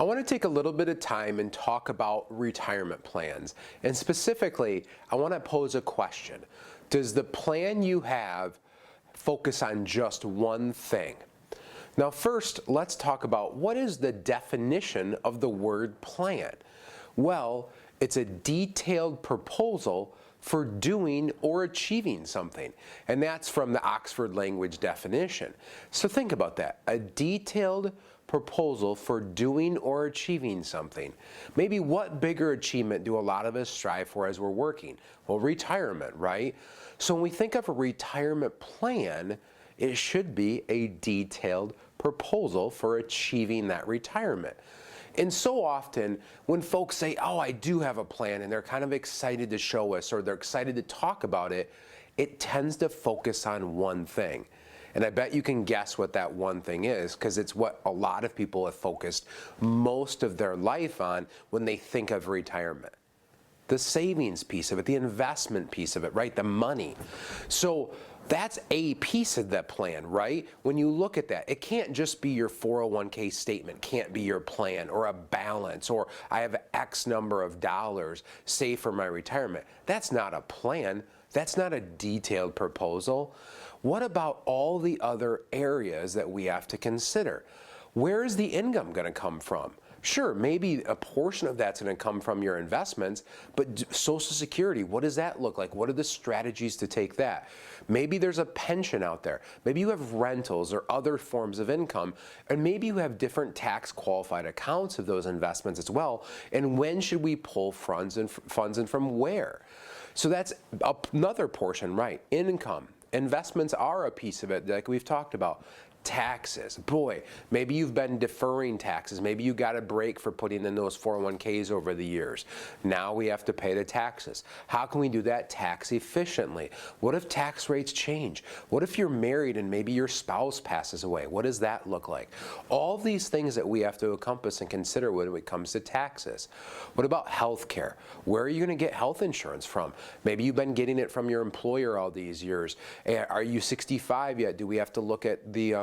I want to take a little bit of time and talk about retirement plans. And specifically, I want to pose a question. Does the plan you have focus on just one thing? Now, first, let's talk about what is the definition of the word plan. Well, it's a detailed proposal for doing or achieving something. And that's from the Oxford Language definition. So think about that. A detailed proposal for doing or achieving something. Maybe what bigger achievement do a lot of us strive for as we're working? Well, retirement, right? So when we think of a retirement plan, it should be a detailed proposal for achieving that retirement. And so often when folks say, oh, I do have a plan, and they're kind of excited to show us or they're excited to talk about it, it tends to focus on one thing. And I bet you can guess what that one thing is, because it's what a lot of people have focused most of their life on when they think of retirement. The savings piece of it, the investment piece of it, right? The money. So that's a piece of that plan, right? When you look at that, it can't just be your 401k statement, can't be your plan or a balance or I have X number of dollars saved for my retirement. That's not a plan. That's not a detailed proposal. What about all the other areas that we have to consider? Where is the income going to come from? Sure, maybe a portion of that's going to come from your investments, but Social Security, what does that look like? What are the strategies to take that? Maybe there's a pension out there. Maybe you have rentals or other forms of income, and maybe you have different tax qualified accounts of those investments as well. And when should we pull funds and from where? So that's another portion, right? Income. Investments are a piece of it, like we've talked about. Taxes. Boy, maybe you've been deferring taxes. Maybe you got a break for putting in those 401ks over the years. Now we have to pay the taxes. How can we do that tax efficiently? What if tax rates change? What if you're married and maybe your spouse passes away? What does that look like? All these things that we have to encompass and consider when it comes to taxes. What about health care? Where are you going to get health insurance from? Maybe you've been getting it from your employer all these years. Are you 65 yet? Do we have to look at the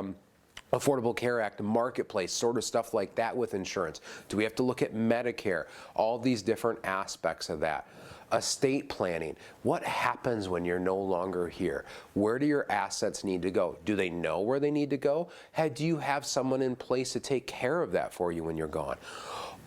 Affordable Care Act, marketplace, sort of stuff like that with insurance? Do we have to look at Medicare? All these different aspects of that. Estate planning. What happens when you're no longer here? Where do your assets need to go? Do they know where they need to go? Do you have someone in place to take care of that for you when you're gone?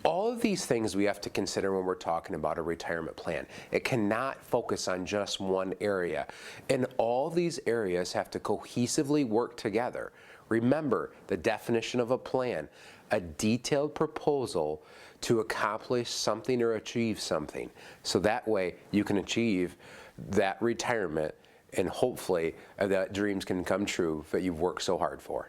All of these things we have to consider when we're talking about a retirement plan. It cannot focus on just one area. And all these areas have to cohesively work together. Remember the definition of a plan, a detailed proposal to accomplish something or achieve something. So that way you can achieve that retirement and hopefully that dreams can come true that you've worked so hard for.